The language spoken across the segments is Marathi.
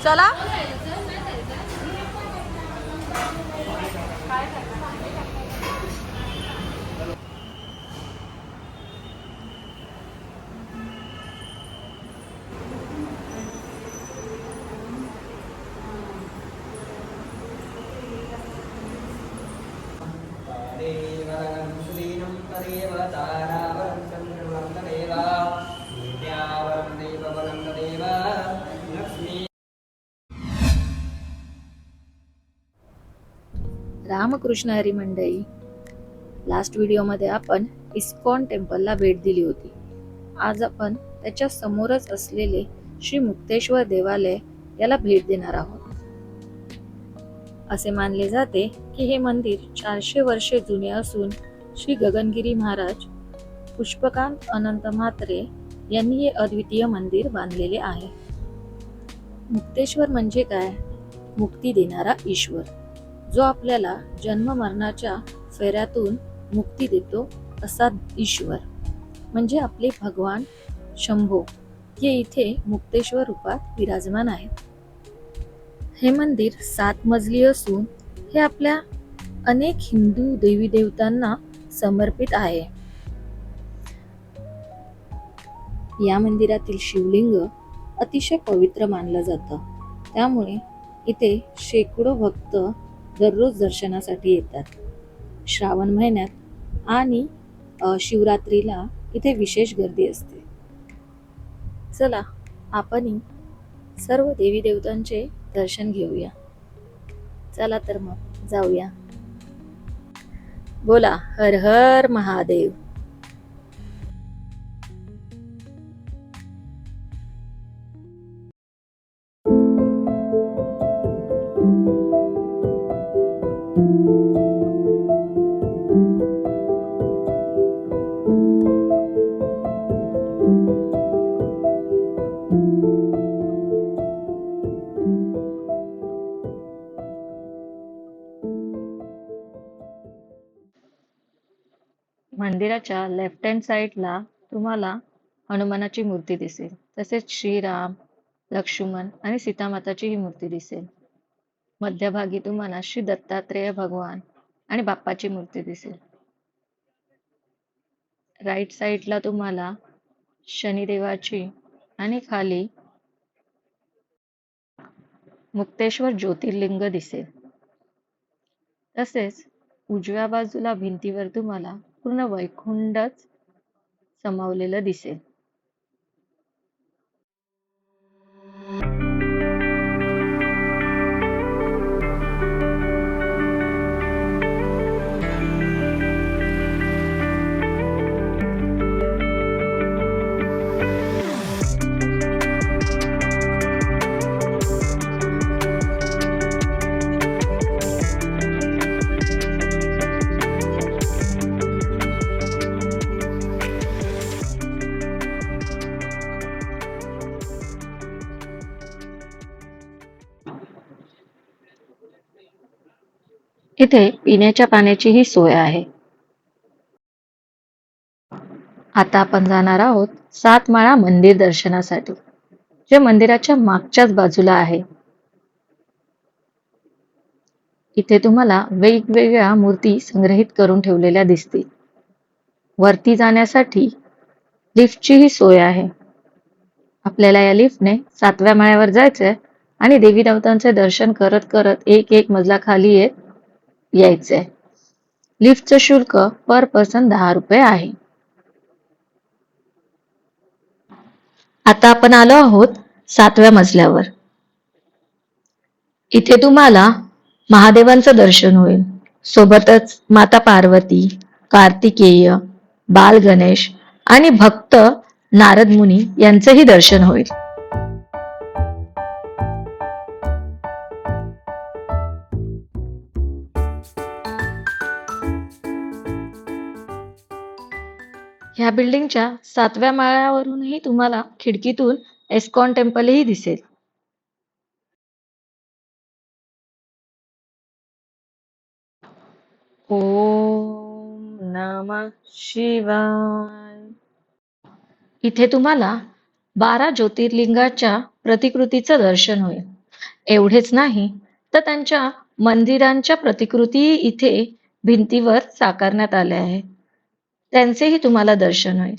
चला. रामकृष्ण हरी मंडळी, लास्ट व्हिडिओमध्ये आपण इस्कॉन टेम्पलला भेट दिली होती. आज आपण त्याच्या समोरच असलेले श्री मुक्तेश्वर देवालय याला भेट देणार आहोत. असे मानले जाते की हे मंदिर 400 वर्षे जुने असून श्री गगनगिरी महाराज पुष्पकांत अनंत म्हात्रे यांनी हे अद्वितीय मंदिर बांधलेले आहे. मुक्तेश्वर म्हणजे काय? मुक्ती देणारा ईश्वर, जो आपल्याला जन्म मरणाच्या फेऱ्यातून मुक्ती देतो असा ईश्वर म्हणजे आपले भगवान शंभो, हे इथे मुक्तेश्वर रूपात विराजमान आहेत. हे मंदिर 7 मजली असून हे आपल्या अनेक हिंदू देवी देवतांना समर्पित आहे. या मंदिरातील शिवलिंग अतिशय पवित्र मानलं जातं, त्यामुळे इथे शेकडो भक्त दररोज दर्शनासाठी येतात. श्रावण महिन्यात आणि शिवरात्रीला इथे विशेष गर्दी असते. चला, आपण सर्व देवी देवतांचे दर्शन घेऊया. चला तर मग जाऊया. बोला हर हर महादेव. मंदिराच्या लेफ्ट हँड साईडला तुम्हाला हनुमानाची मूर्ती दिसेल, तसेच श्रीराम, लक्ष्मण आणि सीतामाताची ही मूर्ती दिसेल. मध्यभागी तुम्हाला श्री दत्तात्रेय भगवान आणि बाप्पाची मूर्ती दिसेल. राईट साईडला तुम्हाला शनिदेवाची आणि खाली मुक्तेश्वर ज्योतिर्लिंग दिसेल. तसेच उजव्या बाजूला भिंतीवर तुम्हाला पूर्ण वैकुंठच समावलेलं दिसेल. इथे पिण्याच्या पाण्याचीही सोय आहे. आता आपण जाणार आहोत 7 माळा मंदिर दर्शनासाठी, जे मंदिराच्या मागच्याच बाजूला आहे. इथे तुम्हाला वेगवेगळ्या मूर्ती संग्रहित करून ठेवलेल्या दिसतील. वरती जाण्यासाठी लिफ्टचीही सोय आहे. आपल्याला या लिफ्टने 7व्या माळ्यावर जायचंय आणि देवी देवतांचे दर्शन करत करत एक मजला खाली येत यायचंय. लिफ्टचं शुल्क पर पर्सन 10 रुपये आहे. आता आपण आलो आहोत 7व्या मजल्यावर. इथे तुम्हाला महादेवांचं दर्शन होईल. सोबतच माता पार्वती, कार्तिकेय, बाल गणेश आणि भक्त नारद मुनी यांचंही दर्शन होईल. ह्या बिल्डिंगच्या 7व्या माळ्यावरूनही तुम्हाला खिडकीतून इस्कॉन टेम्पलही दिसेल. ओम नमः शिवाय. इथे तुम्हाला 12 ज्योतिर्लिंगाच्या प्रतिकृतीचं दर्शन होईल. एवढेच नाही तर त्यांच्या मंदिरांच्या प्रतिकृती इथे भिंतीवर साकारण्यात आल्या आहेत. त्यांचेही तुम्हाला दर्शन होईल.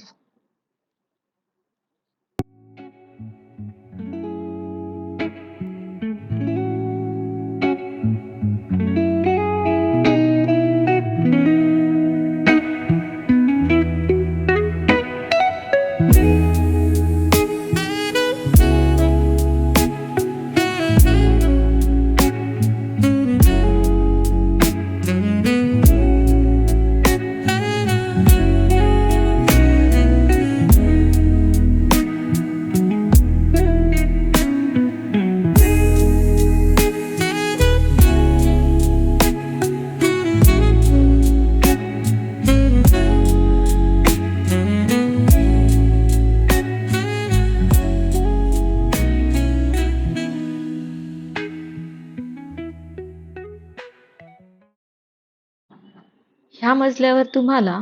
ह्या मजल्यावर तुम्हाला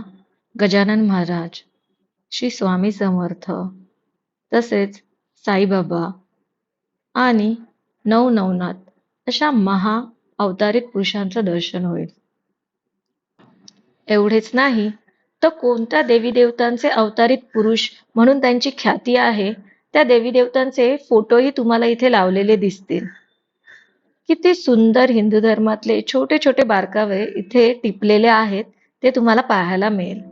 गजानन महाराज, श्री स्वामी समर्थ, तसेच साईबाबा आणि नवनाथ अशा अवतारित पुरुषांचं दर्शन होईल. एवढेच नाही तर कोणत्या देवी देवतांचे अवतारित पुरुष म्हणून त्यांची ख्याती आहे, त्या देवी देवतांचे फोटोही तुम्हाला इथे लावलेले दिसतील. किती सुंदर हिंदू धर्मातले छोटे छोटे बारकावे इथे टिपलेले आहेत, ते तुम्हाला पाहायला मिळेल.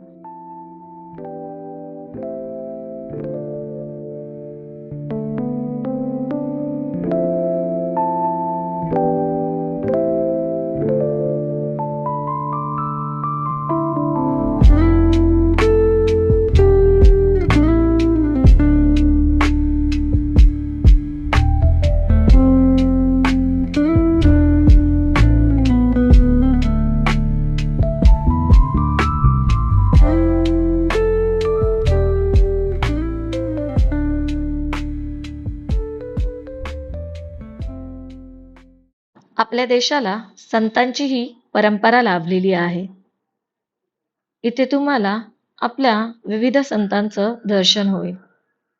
आपल्या देशाला संतांचीही परंपरा लाभलेली आहे. इथे तुम्हाला आपल्या विविध संतांचं दर्शन होईल.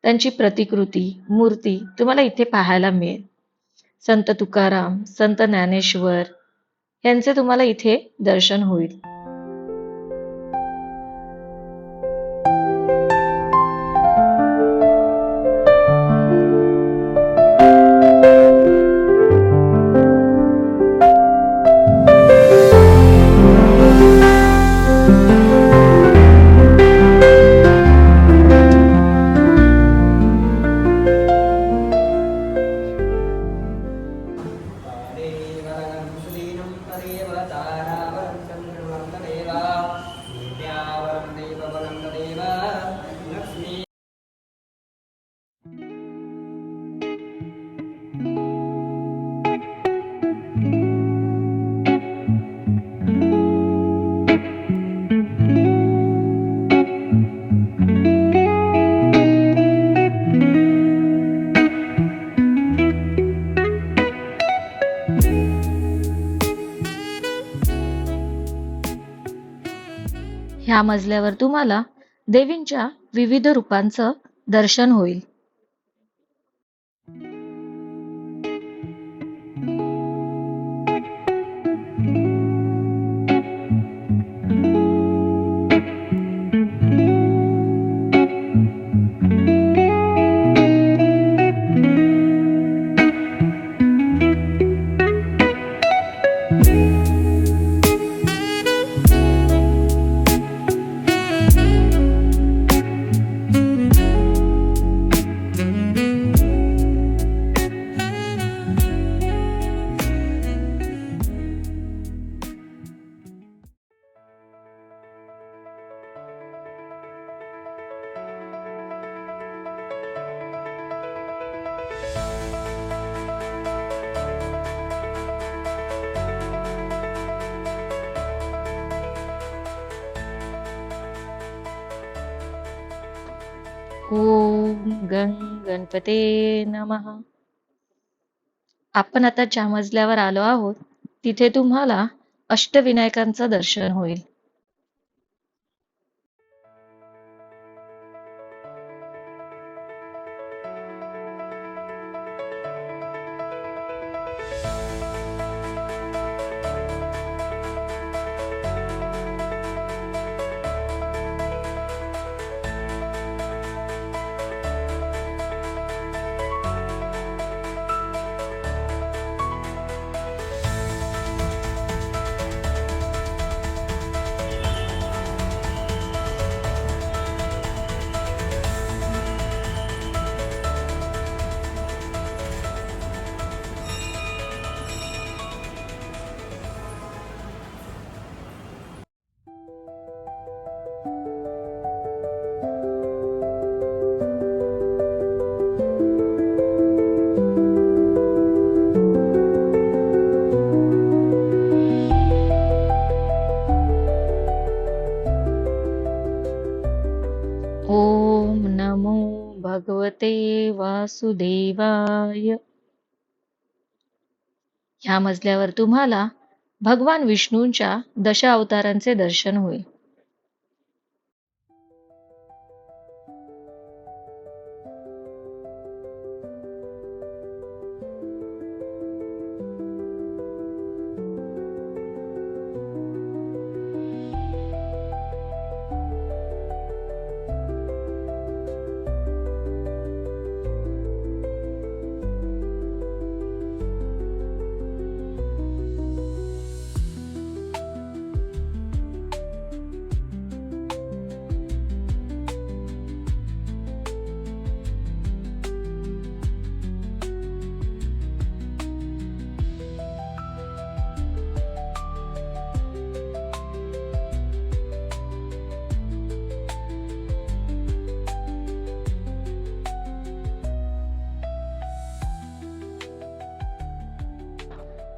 त्यांची प्रतिकृती, मूर्ती तुम्हाला इथे पाहायला मिळेल. संत तुकाराम, संत ज्ञानेश्वर यांचे तुम्हाला इथे दर्शन होईल. ह्या मजल्यावर तुम्हाला देवींच्या विविध रूपांचं दर्शन होईल. ओम गं गणपते नमः. आपण आता ज्या मजल्यावर आलो आहोत तिथे तुम्हाला अष्टविनायकांचं दर्शन होईल. ओम नमो भगवते वासुदेवाय. ह्या मजल्यावर तुम्हाला भगवान विष्णूंच्या दशावतारांचे दर्शन होईल.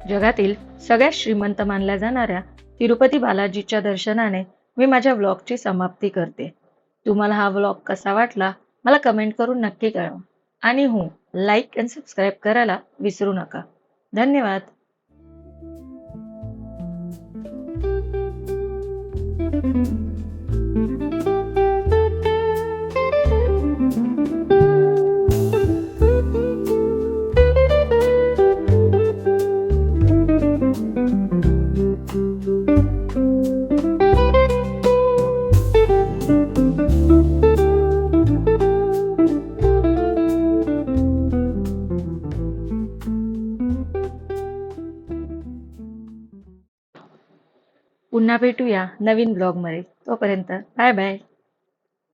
जगातील सगळ्यात श्रीमंत मानल्या जाणाऱ्या तिरुपती बालाजीच्या दर्शनाने मी माझ्या व्लॉगची समाप्ती करते. तुम्हाला हा व्लॉग कसा वाटला मला कमेंट करून नक्की कळवा. आणि हो, लाईक आणि सबस्क्राईब करायला विसरू नका. धन्यवाद. पुन्हा भेटूया नवीन ब्लॉगमध्ये. तोपर्यंत बाय बाय.